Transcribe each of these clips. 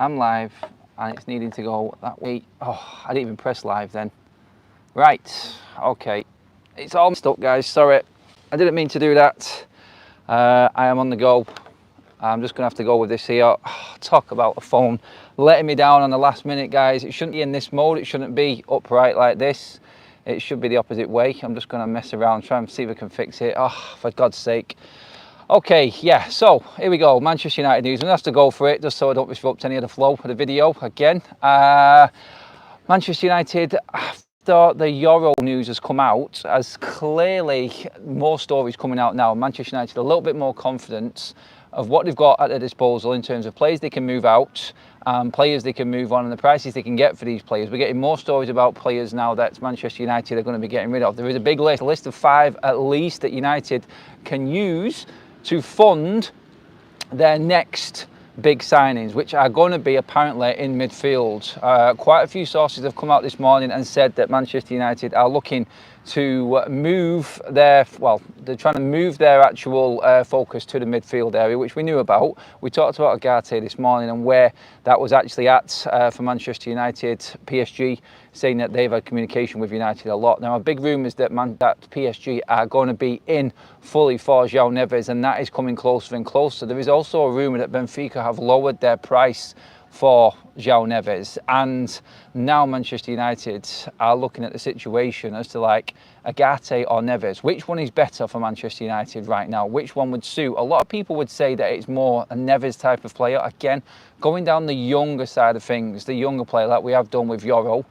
I'm live and it's needing to go that way. Oh, I didn't even press live then. Right, okay. It's all stuck, guys, sorry. I didn't mean to do that. I am on the go. I'm just gonna have to go with this here. Oh, talk about a phone letting me down on the last minute, guys. It shouldn't be in this mode. It shouldn't be upright like this. It should be the opposite way. I'm just gonna mess around, try and see if I can fix it. Oh, for God's sake. Okay, yeah, so here we go. Manchester United news. I'm gonna have to go for it just so I don't disrupt any of the flow of the video again. Manchester United, after the Yoro news has come out, as clearly more stories coming out now, Manchester United a little bit more confidence of what they've got at their disposal in terms of players they can move out, players they can move on, and the prices they can get for these players. We're getting more stories about players now that Manchester United are going to be getting rid of. There is a big list, a list of 5 at least, that United can use to fund their next big signings, which are going to be apparently in midfield. Quite a few sources have come out this morning and said that Manchester United are looking to move their, well, they're trying to move their actual focus to the midfield area, which we knew about. We talked about Ugarte this morning and where that was actually at for Manchester United. PSG saying that they've had communication with United a lot. Now, a big rumour is that PSG are going to be in fully for João Neves, and that is coming closer and closer. There is also a rumour that Benfica have lowered their price for João Neves, and now Manchester United are looking at the situation as to like Ugarte or Neves. Which one is better for Manchester United right now? Which one would suit? A lot of people would say that it's more a Neves type of player. Again, going down the younger side of things, the younger player like we have done with Yoro.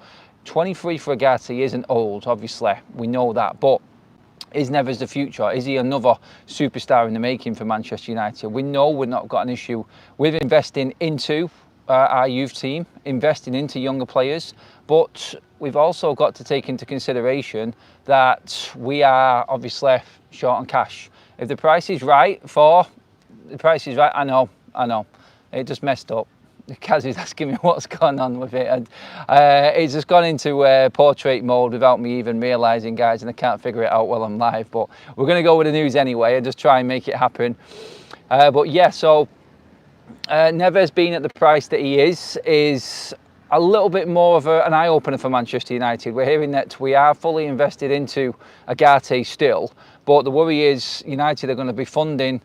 23 for Ugarte isn't old, obviously, we know that, but is Neves the future? Is he another superstar in the making for Manchester United? We know we've not got an issue with investing into our youth team, investing into younger players, but we've also got to take into consideration that we are obviously short on cash. If the price is right I know, it just messed up. Kaz is asking me what's going on with it, and it's just gone into portrait mode without me even realising, guys, and I can't figure it out while I'm live, but we're going to go with the news anyway and just try and make it happen. But yeah, so Neves being at the price that he is a little bit more of an eye-opener for Manchester United. We're hearing that we are fully invested into Ugarte still, but the worry is United are going to be funding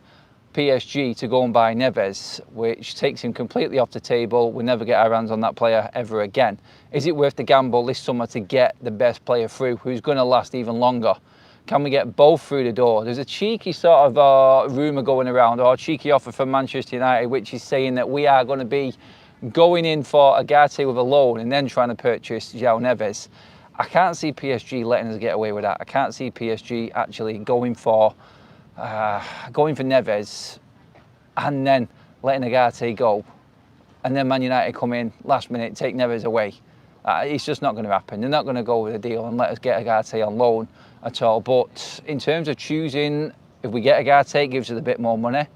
PSG to go and buy Neves, which takes him completely off the table. We'll never get our hands on that player ever again. Is it worth the gamble this summer to get the best player through who's going to last even longer? Can we get both through the door? There's a cheeky sort of rumour going around, or a cheeky offer from Manchester United, which is saying that we are going to be going in for Ugarte with a loan and then trying to purchase João Neves. I can't see PSG letting us get away with that. I can't see PSG actually going for Neves and then letting Ugarte go, and then Man United come in last minute, take Neves away. It's just not going to happen. They're not going to go with a deal and let us get Ugarte on loan at all. But in terms of choosing, if we get Ugarte, it gives us a bit more money.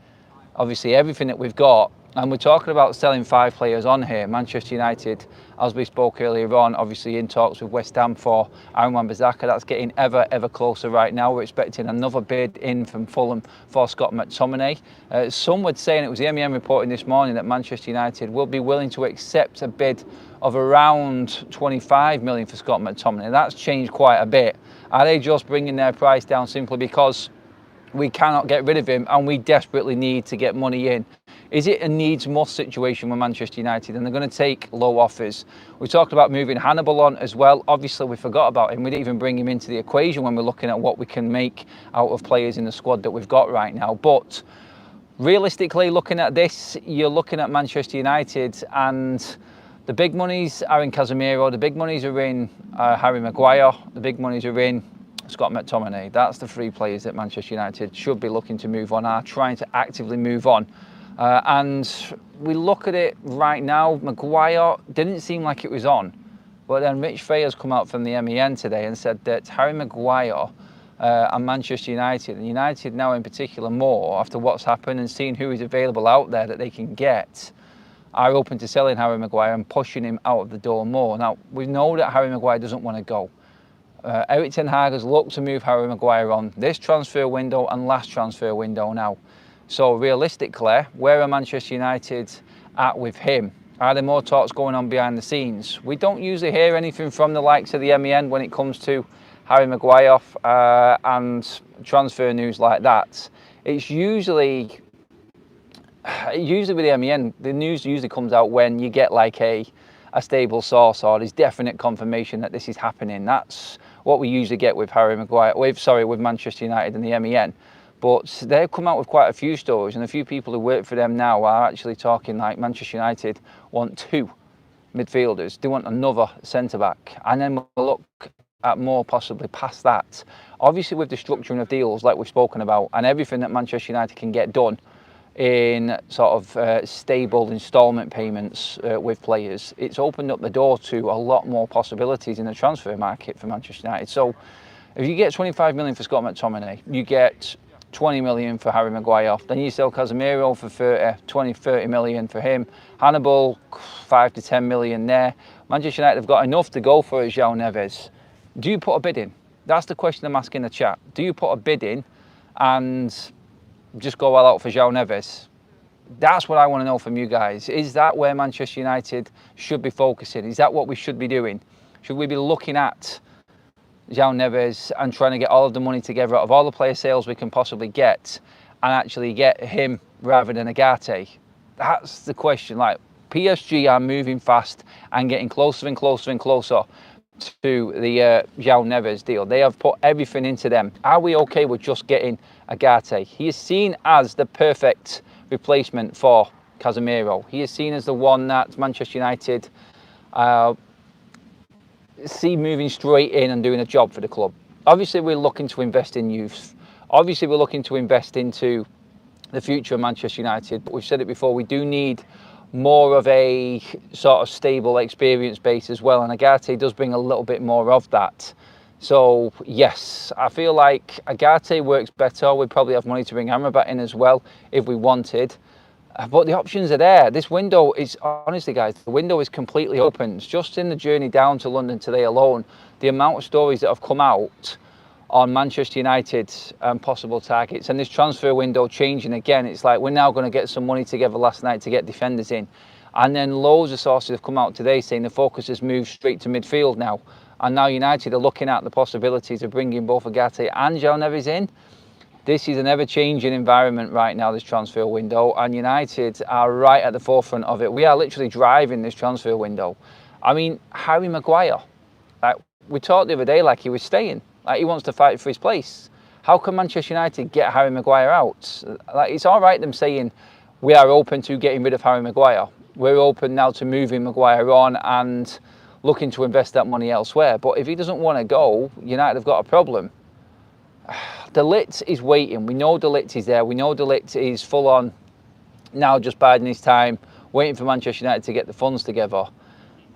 Obviously, everything that we've got, and we're talking about selling 5 players on here. Manchester United, as we spoke earlier on, obviously in talks with West Ham for Aaron Wan-Bissaka. That's getting ever closer right now. We're expecting another bid in from Fulham for Scott McTominay. Some would say, and it was the MEN reporting this morning, that Manchester United will be willing to accept a bid of around 25 million for Scott McTominay. That's changed quite a bit. Are they just bringing their price down simply because we cannot get rid of him and we desperately need to get money in? Is it a needs-must situation with Manchester United and they're going to take low offers? We talked about moving Hannibal on as well. Obviously, we forgot about him. We didn't even bring him into the equation when we're looking at what we can make out of players in the squad that we've got right now. But realistically, looking at this, you're looking at Manchester United and the big monies are in Casemiro, the big monies are in Harry Maguire, the big monies are in Scott McTominay. That's the 3 players that Manchester United should be looking to move on, are trying to actively move on. And we look at it right now, Maguire didn't seem like it was on. But then Rich Freya's come out from the MEN today and said that Harry Maguire and Manchester United, and United now in particular more, after what's happened and seeing who is available out there that they can get, are open to selling Harry Maguire and pushing him out of the door more. Now, we know that Harry Maguire doesn't want to go. Erik ten Hag has looked to move Harry Maguire on this transfer window and last transfer window now. So realistically, where are Manchester United at with him? Are there more talks going on behind the scenes? We don't usually hear anything from the likes of the MEN when it comes to Harry Maguire and transfer news like that. It's usually with the MEN, the news usually comes out when you get like a stable source or there's definite confirmation that this is happening. That's what we usually get with Harry Maguire, with Manchester United and the MEN. But they've come out with quite a few stories, and a few people who work for them now are actually talking like Manchester United want 2 midfielders. They want another centre-back. And then we'll look at more possibly past that. Obviously with the structuring of deals like we've spoken about and everything that Manchester United can get done in sort of stable instalment payments with players, it's opened up the door to a lot more possibilities in the transfer market for Manchester United. So if you get 25 million for Scott McTominay, you get 20 million for Harry Maguire, then you sell Casemiro for 30 million for him, Hannibal 5 to 10 million there. Manchester United have got enough to go for Yoro Neves. Do you put a bid in? That's the question I'm asking in the chat. Do you put a bid in and just go all out for Yoro Neves? That's what I want to know from you guys. Is that where Manchester United should be focusing? Is that what we should be doing? Should we be looking at Yoro Neves and trying to get all of the money together out of all the player sales we can possibly get and actually get him rather than Ugarte? That's the question. Like, PSG are moving fast and getting closer and closer and closer to the Yoro Neves deal. They have put everything into them. Are we okay with just getting Ugarte? He is seen as the perfect replacement for Casemiro. He is seen as the one that Manchester United see moving straight in and doing a job for the club. Obviously we're looking to invest in youth. Obviously we're looking to invest into the future of Manchester United, but we've said it before, we do need more of a sort of stable experience base as well, and Ugarte does bring a little bit more of that. So yes, I feel like Ugarte works better. We'd probably have money to bring Amrabat in as well if we wanted. But the options are there. This window is, honestly guys, the window is completely open. It's just in the journey down to London today alone, the amount of stories that have come out on Manchester United and possible targets, and this transfer window changing again. It's like we're now going to get some money together last night to get defenders in, and then loads of sources have come out today saying the focus has moved straight to midfield now, and now United are looking at the possibilities of bringing both Ugarte and Yoro Neves in. This is an ever-changing environment right now, this transfer window, and United are right at the forefront of it. We are literally driving this transfer window. I mean, Harry Maguire, like we talked the other day, like he was staying, like he wants to fight for his place. How can Manchester United get Harry Maguire out? Like, it's all right them saying we are open to getting rid of Harry Maguire. We're open now to moving Maguire on and looking to invest that money elsewhere. But if he doesn't want to go, United have got a problem. De Ligt is waiting. We know De Ligt is there. We know De Ligt is full on now, just biding his time, waiting for Manchester United to get the funds together.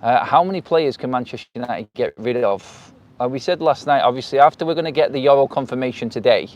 How many players can Manchester United get rid of? We said last night, obviously, after we're going to get the Yoro confirmation today,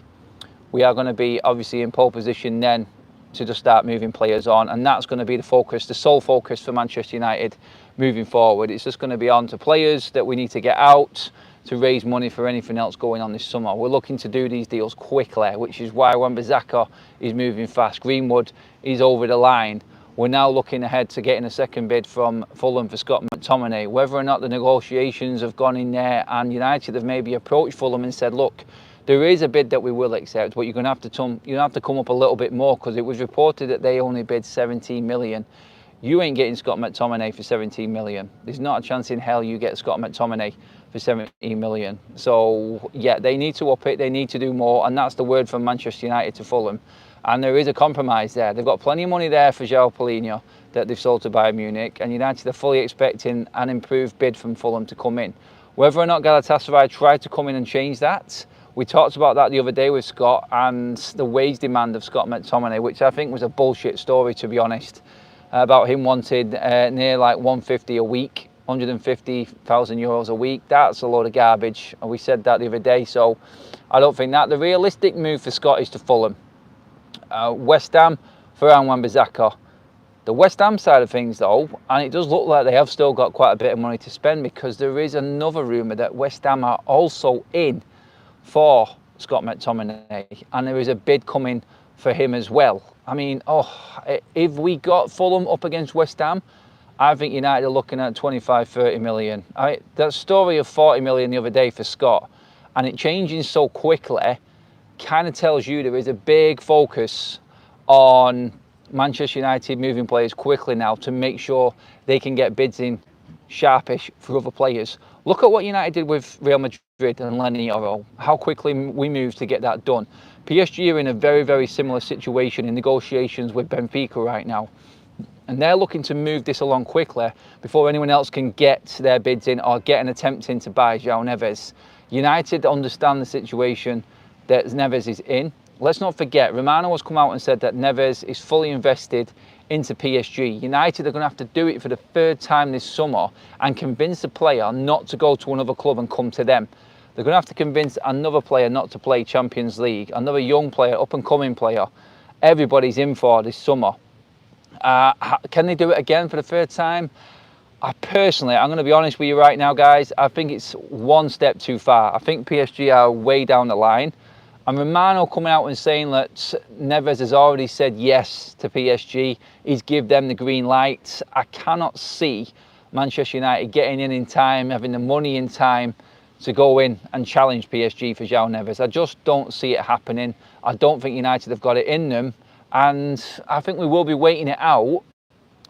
we are going to be obviously in pole position then to just start moving players on, and that's going to be the focus, the sole focus for Manchester United moving forward. It's just going to be on to players that we need to get out to raise money for anything else going on this summer. We're looking to do these deals quickly, which is why Wan-Bissaka is moving fast. Greenwood is over the line. We're now looking ahead to getting a second bid from Fulham for Scott McTominay. Whether or not the negotiations have gone in there and United have maybe approached Fulham and said, look, there is a bid that we will accept, but you're going to have to come up a little bit more, because it was reported that they only bid 17 million. You ain't getting Scott McTominay for 17 million. There's not a chance in hell you get Scott McTominay for 17 million. So yeah, they need to up it, they need to do more, and that's the word from Manchester United to Fulham. And there is a compromise there. They've got plenty of money there for João Paulinho that they've sold to Bayern Munich, and United are fully expecting an improved bid from Fulham to come in. Whether or not Galatasaray tried to come in and change that, we talked about that the other day with Scott and the wage demand of Scott McTominay, which I think was a bullshit story, to be honest, about him wanting near like 150 a week, 150,000 euros a week. That's a load of garbage, and we said that the other day. So I don't think that. The realistic move for Scott is to Fulham. West Ham for Wan-Bissaka. The West Ham side of things though, and it does look like they have still got quite a bit of money to spend, because there is another rumour that West Ham are also in for Scott McTominay, and there is a bid coming for him as well. I mean, if we got Fulham up against West Ham, I think United are looking at 25-30 million. That story of 40 million the other day for Scott, and it changing so quickly, kind of tells you there is a big focus on Manchester United moving players quickly now to make sure they can get bids in sharpish for other players. Look at what United did with Real Madrid and Yoro, how quickly we moved to get that done. PSG are in a very, very similar situation in negotiations with Benfica right now. And they're looking to move this along quickly before anyone else can get their bids in or get an attempt in to buy Yoro Neves. United understand the situation that Neves is in. Let's not forget, Romano has come out and said that Neves is fully invested into PSG. United are going to have to do it for the third time this summer and convince the player not to go to another club and come to them. They're going to have to convince another player not to play Champions League, another young player, up-and-coming player. Everybody's in for this summer. Can they do it again for the third time? Personally, I'm going to be honest with you right now, guys. I think it's one step too far. I think PSG are way down the line. And Romano coming out and saying that Neves has already said yes to PSG. He's give them the green light. I cannot see Manchester United getting in time, having the money in time to go in and challenge PSG for Yoro Neves. I just don't see it happening. I don't think United have got it in them. And I think we will be waiting it out,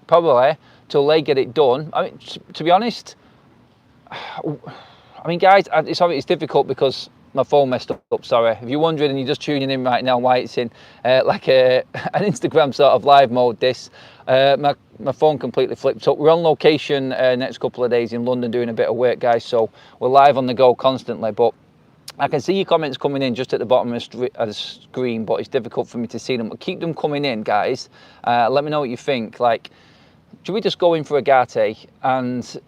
probably, till they get it done. I mean, to be honest, guys, it's difficult because my phone messed up, sorry. If you're wondering and you're just tuning in right now why it's in like an Instagram sort of live mode, my phone completely flipped up. We're on location next couple of days in London doing a bit of work, guys, so we're live on the go constantly. But I can see your comments coming in just at the bottom of the screen, but it's difficult for me to see them. But keep them coming in, guys. Let me know what you think. Like, should we just go in for Ugarte and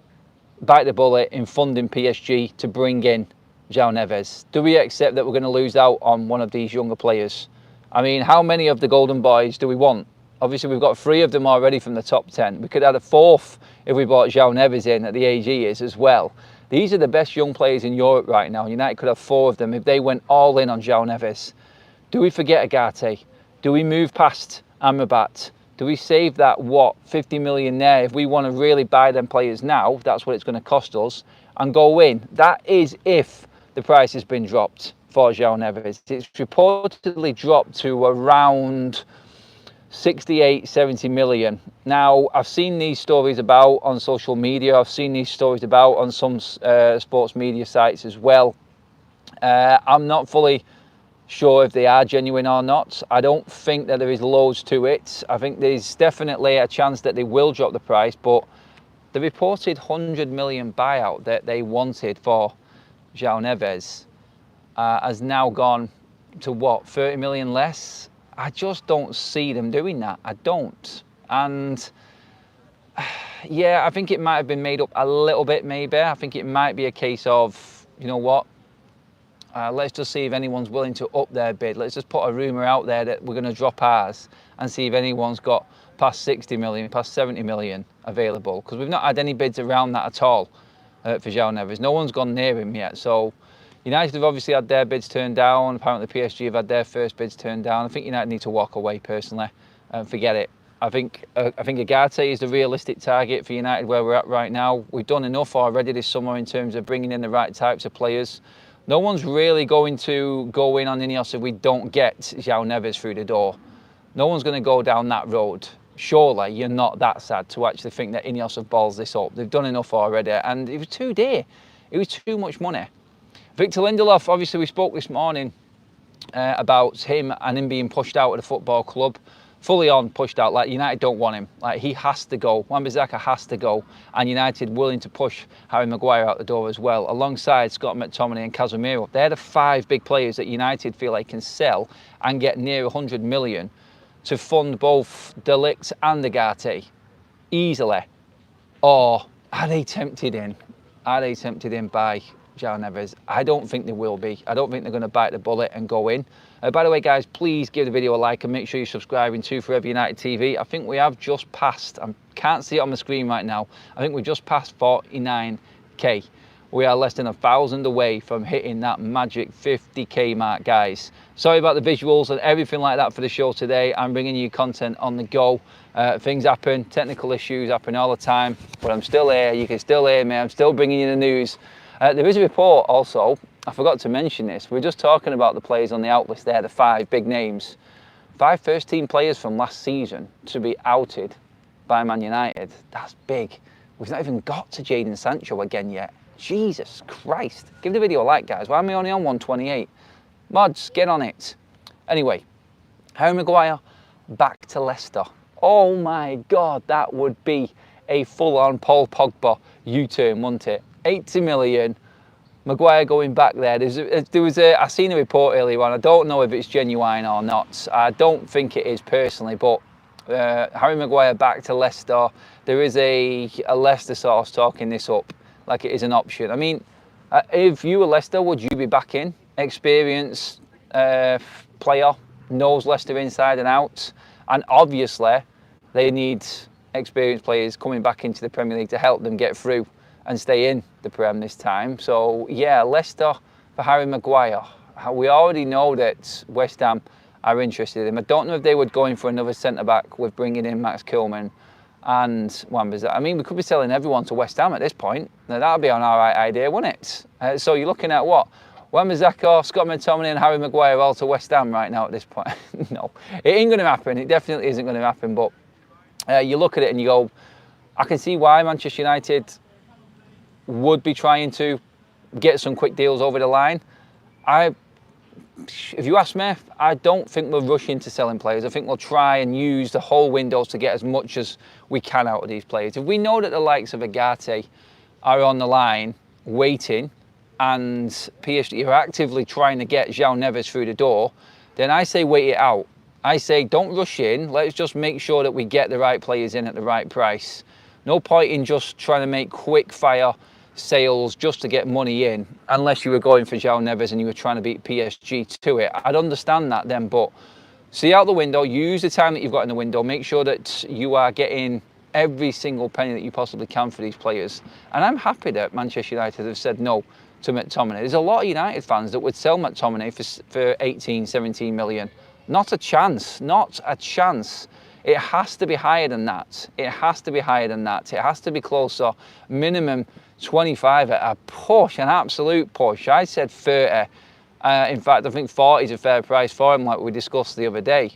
bite the bullet in funding PSG to bring in Yoro Neves? Do we accept that we're going to lose out on one of these younger players? I mean, how many of the Golden Boys do we want? Obviously, we've got 3 of them already from the top 10. We could add a 4th if we brought Yoro Neves in at the age he is as well. These are the best young players in Europe right now. United could have 4 of them if they went all in on Yoro Neves. Do we forget Ugarte? Do we move past Amrabat? Do we save that, 50 million there? If we want to really buy them players now, that's what it's going to cost us, and go in. That is if the price has been dropped for Yoro Neves. It's reportedly dropped to around 68, 70 million. Now, I've seen these stories about on social media. I've seen these stories about on some sports media sites as well. I'm not fully sure if they are genuine or not. I don't think that there is loads to it. I think there's definitely a chance that they will drop the price, but the reported 100 million buyout that they wanted for Yoro Neves has now gone to 30 million less. I just don't see them doing that. I don't. And yeah, I think it might have been made up a little bit, maybe. I think it might be a case of, you know what, let's just see if anyone's willing to up their bid. Let's just put a rumour out there that we're going to drop ours and see if anyone's got past 60 million, past 70 million available. Because we've not had any bids around that at all for Yoro Neves. No one's gone near him yet. So United have obviously had their bids turned down. Apparently PSG have had their first bids turned down. I think United need to walk away personally and forget it. I think Ugarte is the realistic target for United where we're at right now. We've done enough already this summer in terms of bringing in the right types of players. No one's really going to go in on Ineos if we don't get Yoro Neves through the door. No one's going to go down that road. Surely you're not that sad to actually think that Ineos have balls this up. They've done enough already, and it was too dear. It was too much money. Victor Lindelof, obviously we spoke this morning about him and him being pushed out of the football club. Fully on pushed out, like United don't want him. Like he has to go. Wan-Bissaka has to go, and United willing to push Harry Maguire out the door as well, alongside Scott McTominay and Casemiro. They're the 5 big players that United feel like can sell and get near 100 million to fund both De Ligt and Ugarte easily. Or are they tempted in? Are they tempted in by Yoro Neves? I don't think they will be. I don't think they're going to bite the bullet and go in. By the way, guys, please give the video a like and make sure you're subscribing to Forever United TV. I think we have just passed, I can't see it on the screen right now, I think we just passed 49k. we are less than 1,000 away from hitting that magic 50k mark, guys. Sorry about the visuals and everything like that for the show today. I'm bringing you content on the go. Things happen, technical issues happen all the time, but I'm still here. You can still hear me. I'm still bringing you the news. There is a report also, I forgot to mention this. We're just talking about the players on the out list there, the 5 big names. 5 first-team players from last season to be outed by Man United. That's big. We've not even got to Jadon Sancho again yet. Jesus Christ. Give the video a like, guys. Why am I only on 128? Mods, get on it. Anyway, Harry Maguire back to Leicester. Oh my God, that would be a full-on Paul Pogba U-turn, wouldn't it? 80 million. Maguire going back there. I seen a report earlier on. I don't know if it's genuine or not. I don't think it is personally, but Harry Maguire back to Leicester. There is a Leicester source talking this up like it is an option. I mean, if you were Leicester, would you be back in? Experienced player, knows Leicester inside and out, and obviously they need experienced players coming back into the Premier League to help them get through and stay in the Prem this time. So yeah, Leicester for Harry Maguire. We already know that West Ham are interested in him. I don't know if they would go in for another centre-back with bringing in Max Kilman and Wan-Bissaka. I mean, we could be selling everyone to West Ham at this point. Now, that would be an alright idea, wouldn't it? So you're looking at what? Wan-Bissaka, Scott McTominay and Harry Maguire all to West Ham right now at this point. No, it ain't going to happen. It definitely isn't going to happen. But you look at it and you go, I can see why Manchester United would be trying to get some quick deals over the line. If you ask me, I don't think we'll rush into selling players. I think we'll try and use the whole windows to get as much as we can out of these players. If we know that the likes of Ugarte are on the line waiting and PSG are actively trying to get João Neves through the door, then I say wait it out. I say don't rush in. Let's just make sure that we get the right players in at the right price. No point in just trying to make quick fire sales just to get money in, unless you were going for João Neves and you were trying to beat PSG to it. I'd understand that then, but see out the window, use the time that you've got in the window, make sure that you are getting every single penny that you possibly can for these players. And I'm happy that Manchester United have said no to McTominay. There's a lot of United fans that would sell McTominay for 18, 17 million. Not a chance, not a chance. It has to be higher than that. It has to be higher than that. It has to be closer, minimum 25 at a push, an absolute push. I said 30. In fact, I think 40 is a fair price for him, like we discussed the other day.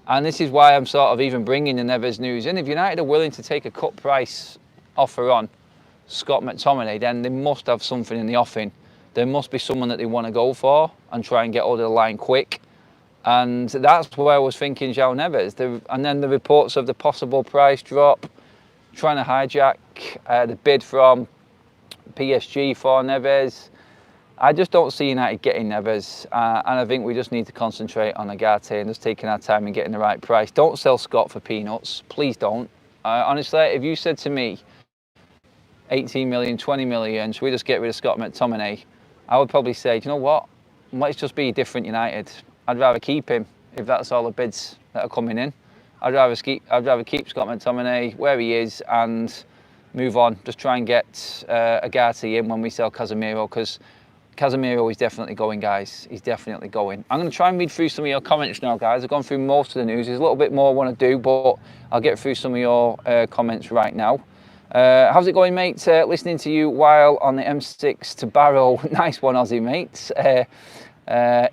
And this is why I'm sort of even bringing the Neves news in. If United are willing to take a cut price offer on Scott McTominay, then they must have something in the offing. There must be someone that they want to go for and try and get over the line quick. And that's where I was thinking João Neves. And then the reports of the possible price drop, trying to hijack the bid from PSG for Neves. I just don't see United getting Neves, and I think we just need to concentrate on Ugarte and just taking our time and getting the right price. Don't sell Scott for peanuts, please don't. Honestly, if you said to me 18 million, 20 million, should we just get rid of Scott McTominay, I would probably say, do you know what, let's just be different United. I'd rather keep him if that's all the bids that are coming in. I'd rather keep Scott McTominay where he is and move on. Just try and get Ugarte in when we sell Casemiro, because Casemiro is definitely going, guys. He's definitely going. I'm going to try and read through some of your comments now, guys. I've gone through most of the news. There's a little bit more I want to do, but I'll get through some of your comments right now. How's it going, mate? Listening to you while on the M6 to Barrow. Nice one, Aussie, mate.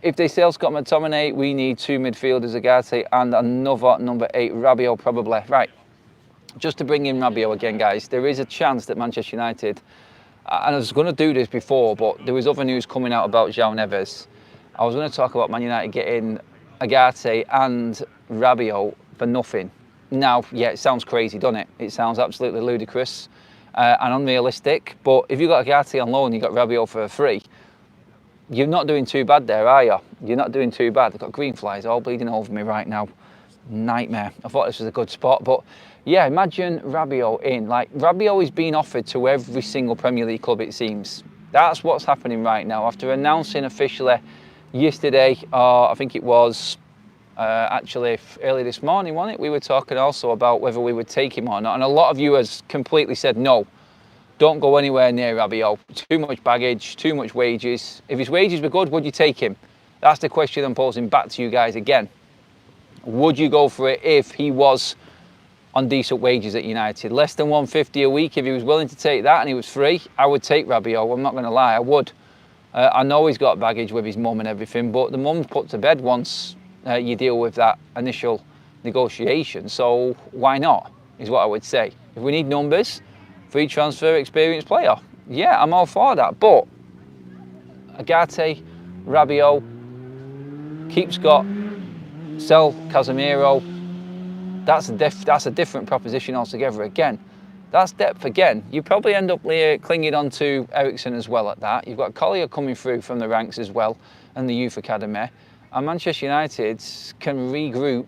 If they sell Scott McTominay, we need 2 midfielders, Ugarte and another number 8, Rabiot probably. Right. Just to bring in Rabiot again, guys, there is a chance that Manchester United, and I was going to do this before, but there was other news coming out about João Neves. I was going to talk about Man United getting Ugarte and Rabiot for nothing. Now, yeah, it sounds crazy, doesn't it? It sounds absolutely ludicrous and unrealistic, but if you've got Ugarte on loan, you've got Rabiot for free, you're not doing too bad there, are you? You're not doing too bad. I've got green flies all bleeding over me right now. Nightmare. I thought this was a good spot, but yeah, imagine Rabiot in. Like, Rabiot is being offered to every single Premier League club, it seems. That's what's happening right now. After announcing officially yesterday, I think it was actually early this morning, wasn't it? We were talking also about whether we would take him or not, and a lot of viewers completely said no. don't go anywhere near Rabiot. Too much baggage, too much wages. If his wages were good, would you take him? That's the question I'm posing back to you guys again. Would you go for it if he was on decent wages at United? Less than 150 a week, if he was willing to take that and he was free, I would take Rabiot. I'm not going to lie, I would. I know he's got baggage with his mum and everything, but the mum's put to bed once you deal with that initial negotiation. So why not, is what I would say. If we need numbers, free transfer, experienced player, yeah, I'm all for that. But Ugarte, Rabiot, keep Scott, sell Casemiro, that's a different proposition altogether again. That's depth again. You probably end up clinging on to Eriksen as well at that. You've got Collier coming through from the ranks as well and the youth academy. And Manchester United can regroup,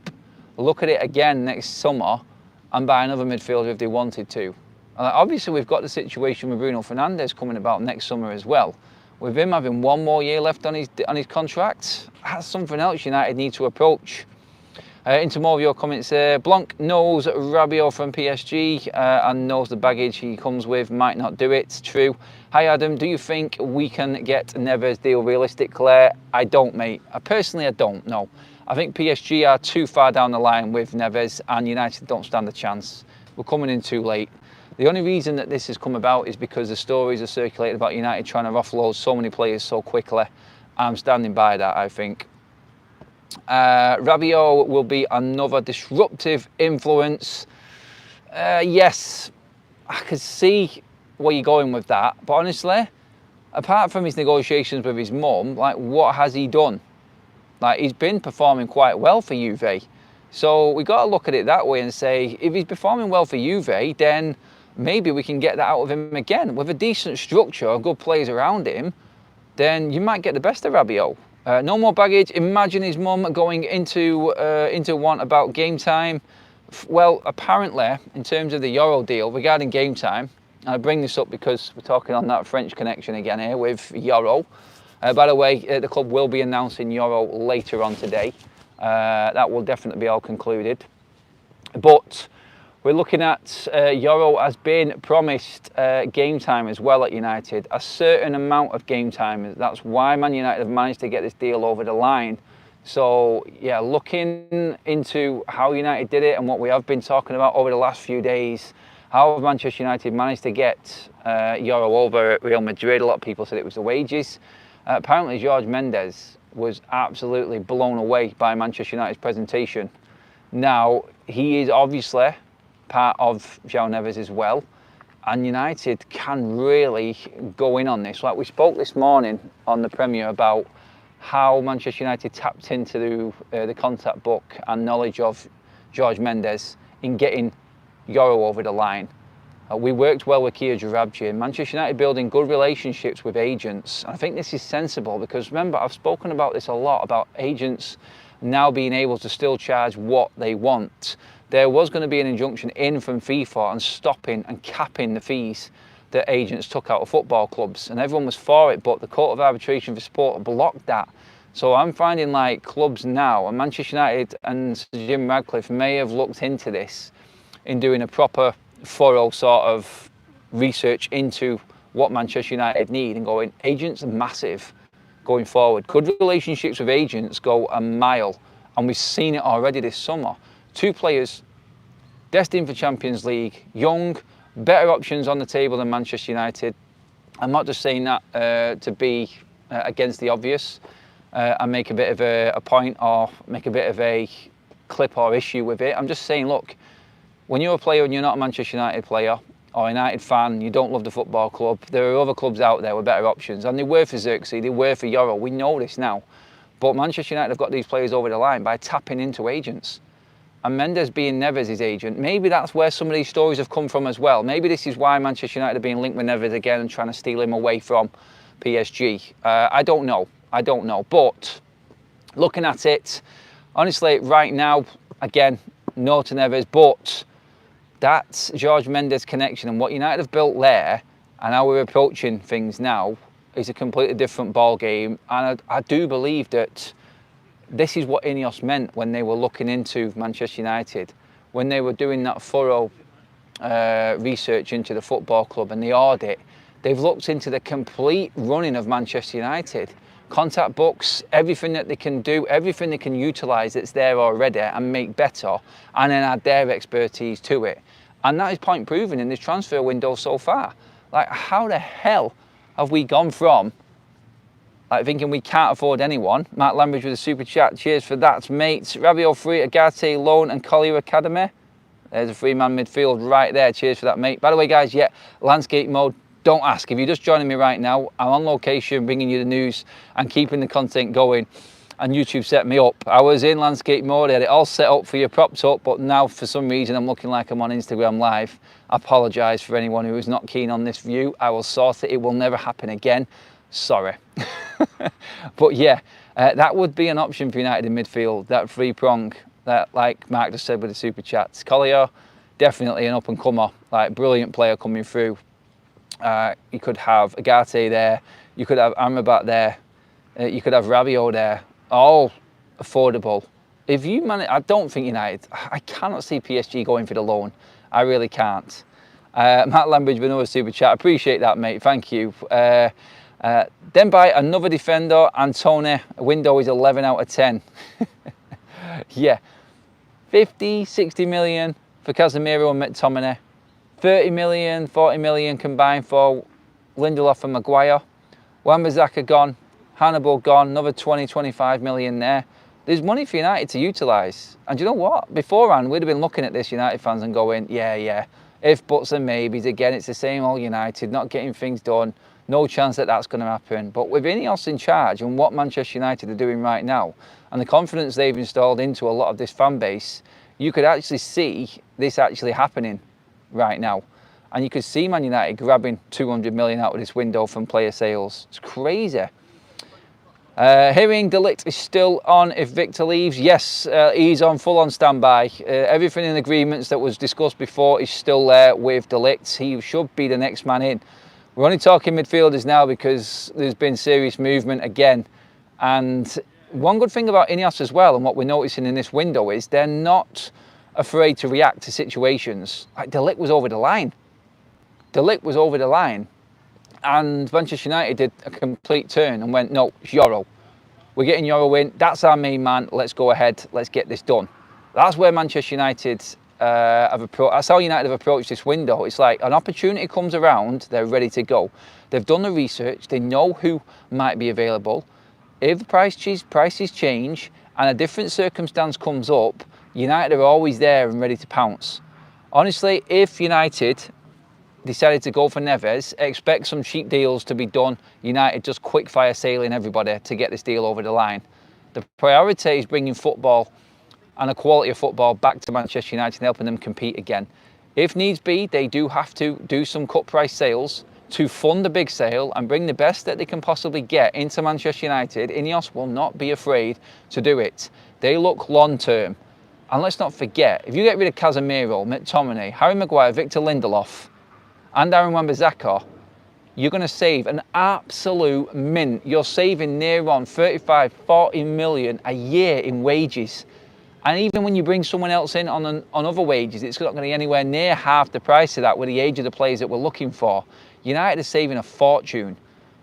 look at it again next summer and buy another midfielder if they wanted to. Obviously, we've got the situation with Bruno Fernandes coming about next summer as well. With him having one more year left on his contract, that's something else United need to approach. Into more of your comments there. Blanc knows Rabiot from PSG and knows the baggage he comes with might not do it. True. Hi Adam, do you think we can get Nevez deal realistic, Claire? I don't, mate. Personally, I don't, no. I think PSG are too far down the line with Nevez and United don't stand a chance. We're coming in too late. The only reason that this has come about is because the stories are circulated about United trying to offload so many players so quickly. I'm standing by that, I think. Rabiot will be another disruptive influence. Yes, I could see where you're going with that. But honestly, apart from his negotiations with his mum, like, what has he done? Like, he's been performing quite well for Juve. So we got to look at it that way and say, if he's performing well for Juve, then maybe we can get that out of him again. With a decent structure, good players around him, then you might get the best of Rabiot. No more baggage. Imagine his mum going into one about game time. Well, apparently, in terms of the Yoro deal regarding game time, and I bring this up because we're talking on that French connection again here with Yoro. By the way, the club will be announcing Yoro later on today. That will definitely be all concluded. But we're looking at Yoro has been promised game time as well at United, a certain amount of game time. That's why Man United have managed to get this deal over the line. So yeah, looking into how United did it and what we have been talking about over the last few days, how have Manchester United managed to get Yoro over at Real Madrid? A lot of people said it was the wages. Apparently Jorge Mendes was absolutely blown away by Manchester United's presentation. Now, he is obviously part of João Neves as well, and United can really go in on this. Like we spoke this morning on the Premier about how Manchester United tapped into the contact book and knowledge of Jorge Mendes in getting Yoro over the line. We worked well with Kia Joorabchi, and Manchester United building good relationships with agents. And I think this is sensible because remember, I've spoken about this a lot, about agents now being able to still charge what they want. There was going to be an injunction in from FIFA on stopping and capping the fees that agents took out of football clubs, and everyone was for it, but the Court of Arbitration for Sport blocked that. So I'm finding like clubs now, and Manchester United and Sir Jim Ratcliffe may have looked into this in doing a proper, thorough sort of research into what Manchester United need and going, agents are massive going forward. Good relationships with agents go a mile, and we've seen it already this summer. Two players destined for Champions League, young, better options on the table than Manchester United. I'm not just saying that to be against the obvious and make a bit of a point or make a bit of a clip or issue with it. I'm just saying, look, when you're a player and you're not a Manchester United player or a United fan, you don't love the football club, there are other clubs out there with better options. And they were for Xerxes, they were for Yoro. We know this now. But Manchester United have got these players over the line by tapping into agents. And Mendes being Neves' agent, maybe that's where some of these stories have come from as well. Maybe this is why Manchester United are being linked with Neves again and trying to steal him away from PSG. I don't know. But looking at it, honestly, right now, again, no to Neves, but that's Jorge Mendes' connection and what United have built there and how we're approaching things now is a completely different ball game. And I do believe that this is what Ineos meant when they were looking into Manchester United, when they were doing that thorough research into the football club and the audit, they've looked into the complete running of Manchester United. Contact books, everything that they can do, everything they can utilise that's there already and make better, and then add their expertise to it. And that is point proven in this transfer window so far. Like, how the hell have we gone from like thinking we can't afford anyone? Matt Lambridge with a super chat, cheers for that, mates. Rabiot free, Ugarte loan and Collier Academy. There's a three-man midfield right there, cheers for that, mate. By the way, guys, yeah, landscape mode, don't ask. If you're just joining me right now, I'm on location bringing you the news and keeping the content going, and YouTube set me up. I was in landscape mode, I had it all set up for you, propped up, but now for some reason I'm looking like I'm on Instagram Live. I apologise for anyone who is not keen on this view. I will sort it, it will never happen again. Sorry. But yeah, that would be an option for United in midfield, that free prong that, like Mark just said with the super chats. Collier, definitely an up and comer, like brilliant player coming through. You could have Ugarte there, you could have Amrabat there, you could have Rabiot there, all affordable. If you manage, I don't think United, I cannot see PSG going for the loan. I really can't. Matt Lambridge with another super chat, appreciate that, mate, thank you. Then by another defender, Antony, window is 11 out of 10. Yeah, 50, 60 million for Casemiro and McTominay. 30 million, 40 million combined for Lindelof and Maguire. Wan-Bissaka gone, Hannibal gone, another 20, 25 million there. There's money for United to utilise. And you know what? Beforehand, we'd have been looking at this, United fans, and going, yeah, if buts and maybes, again, it's the same old United, not getting things done. No chance that that's going to happen. But with Ineos in charge and what Manchester United are doing right now, and the confidence they've installed into a lot of this fan base, you could actually see this actually happening right now. And you could see Man United grabbing 200 million out of this window from player sales. It's crazy. Hearing De Ligt is still on if Victor leaves. Yes, he's on full on standby. Everything in agreements that was discussed before is still there with De Ligt. He should be the next man in. We're only talking midfielders now because there's been serious movement again. And one good thing about Ineos as well, and what we're noticing in this window, is they're not afraid to react to situations. Like De Ligt was over the line. De Ligt was over the line. And Manchester United did a complete turn and went, no, it's Yoro. We're getting Yoro in. That's our main man. Let's go ahead. Let's get this done. That's where Manchester United that's how United have approached this window. It's like an opportunity comes around, they're ready to go. They've done the research. They know who might be available. If the prices change and a different circumstance comes up, United are always there and ready to pounce. Honestly, if United decided to go for Nevez, expect some cheap deals to be done. United just quick fire sailing everybody to get this deal over the line. The priority is bringing football and a quality of football back to Manchester United and helping them compete again. If needs be, they do have to do some cut price sales to fund a big sale and bring the best that they can possibly get into Manchester United. Ineos will not be afraid to do it. They look long term. And let's not forget, if you get rid of Casemiro, McTominay, Harry Maguire, Victor Lindelof, and Aaron Wan-Bissaka, you're going to save an absolute mint. You're saving near on 35, 40 million a year in wages. And even when you bring someone else in on other wages, it's not going to be anywhere near half the price of that with the age of the players that we're looking for. United is saving a fortune.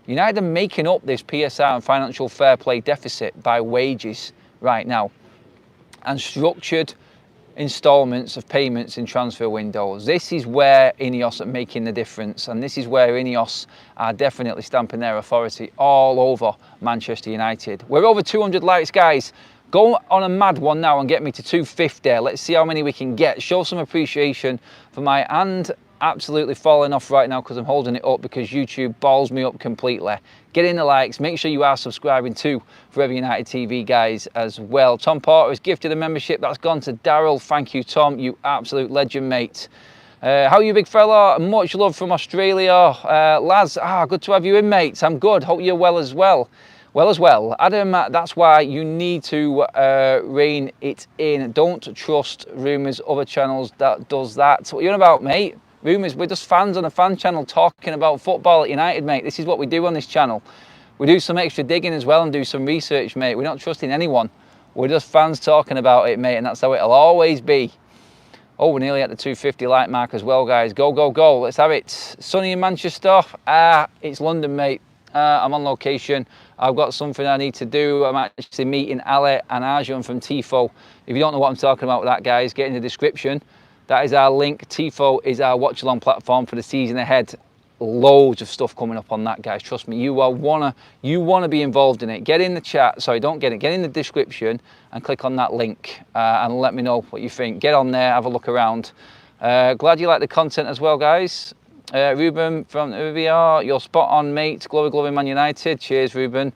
United are making up this PSR and financial fair play deficit by wages right now. And structured instalments of payments in transfer windows. This is where Ineos are making the difference, and this is where Ineos are definitely stamping their authority all over Manchester United. We're over 200 likes, guys. Go on a mad one now and get me to 250. Let's see how many we can get. Show some appreciation for my hand absolutely falling off right now because I'm holding it up because YouTube balls me up completely. Get in the likes. Make sure you are subscribing to Forever United TV, guys, as well. Tom Porter has gifted a membership. That's gone to Daryl. Thank you, Tom. You absolute legend, mate. How are you, big fella? Much love from Australia. Laz, good to have you in, mates. I'm good. Hope you're well as well. Adam, that's why you need to rein it in. Don't trust rumours, other channels that does that. What are you on about, mate? Rumours, we're just fans on a fan channel talking about football at United, mate. This is what we do on this channel. We do some extra digging as well and do some research, mate. We're not trusting anyone. We're just fans talking about it, mate, and that's how it'll always be. Oh, we're nearly at the 250 like mark as well, guys. Go, go, go. Let's have it. Sunny in Manchester. It's London, mate. I'm on location. I've got something I need to do. I'm actually meeting Ale and Arjun from Tifo. If you don't know what I'm talking about with that, guys, get in the description. That is our link. Tifo is our watch-along platform for the season ahead. Loads of stuff coming up on that, guys. Trust me, you wanna be involved in it. Get in the chat. Sorry, don't get it. Get in the description and click on that link and let me know what you think. Get on there, have a look around. Glad you like the content as well, guys. Ruben from UVR, you're spot on, mate. Glory, glory, Man United. Cheers, Ruben.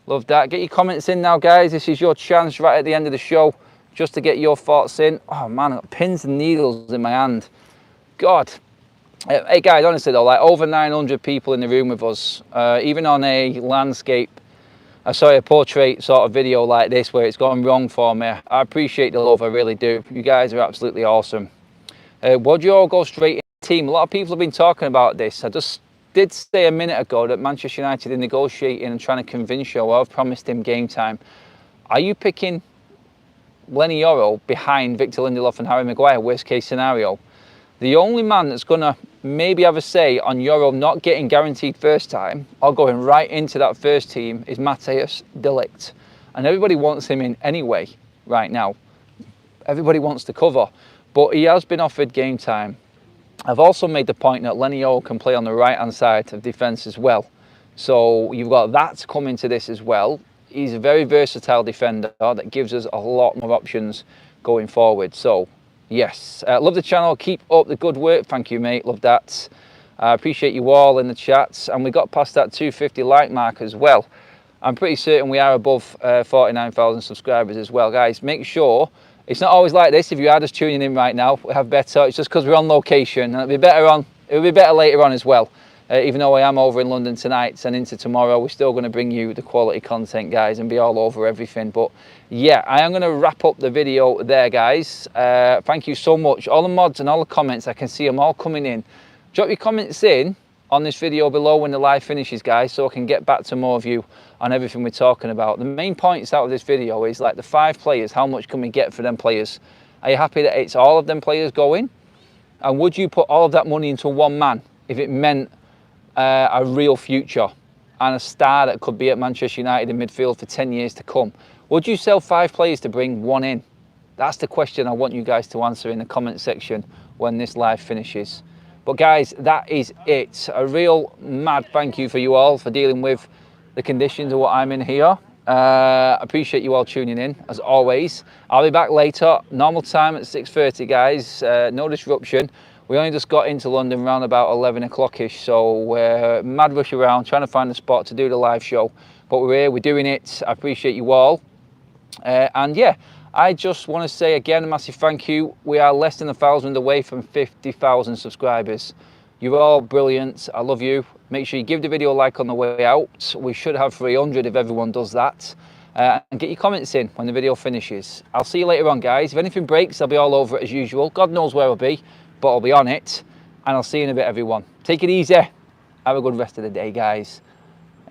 Love that. Get your comments in now, guys. This is your chance right at the end of the show just to get your thoughts in. Oh man, I've got pins and needles in my hand. God. Hey guys, honestly though, like over 900 people in the room with us, even on a landscape, a portrait sort of video like this where it's gone wrong for me. I appreciate the love, I really do. You guys are absolutely awesome. Would you all go straight in the team? A lot of people have been talking about this. I just did say a minute ago that Manchester United are negotiating and trying to convince you. Well, I've promised him game time. Are you picking Lenny Yoro behind Victor Lindelof and Harry Maguire, worst case scenario? The only man that's going to maybe have a say on Yoro not getting guaranteed first time or going right into that first team is Matthijs de Ligt. And everybody wants him in anyway right now. Everybody wants to cover, but he has been offered game time. I've also made the point that Lenny Yoro can play on the right-hand side of defence as well. So you've got that to come into this as well. He's a very versatile defender that gives us a lot more options going forward. So yes, love the channel, keep up the good work. Thank you, mate, love that. I appreciate you all in the chats, and we got past that 250 like mark as well. I'm pretty certain we are above 49,000 subscribers as well, guys. Make sure, it's not always like this. If you are just tuning in right now, we have better. It's just because we're on location, and it'll be better later on as well. Even though I am over in London tonight and into tomorrow, we're still going to bring you the quality content, guys, and be all over everything. But yeah, I am going to wrap up the video there, guys. Thank you so much. All the mods and all the comments, I can see them all coming in. Drop your comments in on this video below when the live finishes, guys, so I can get back to more of you on everything we're talking about. The main points out of this video is like the 5 players, how much can we get for them players? Are you happy that it's all of them players going? And would you put all of that money into one man if it meant a real future and a star that could be at Manchester United in midfield for 10 years to come? Would you sell 5 players to bring 1 in? That's the question I want you guys to answer in the comment section when this live finishes. But guys, that is it. A real mad thank you for you all for dealing with the conditions of what I'm in here. Appreciate you all tuning in as always. I'll be back later, normal time at 6:30, guys. No disruption. We only just got into London around about 11 o'clock-ish, so we're mad rush around trying to find a spot to do the live show. But we're here, we're doing it. I appreciate you all. And yeah, I just want to say again a massive thank you. We are less than 1,000 away from 50,000 subscribers. You're all brilliant. I love you. Make sure you give the video a like on the way out. We should have 300 if everyone does that. And get your comments in when the video finishes. I'll see you later on, guys. If anything breaks, I'll be all over it as usual. God knows where I'll be, but I'll be on it. And I'll see you in a bit, everyone. Take it easy. Have a good rest of the day, guys.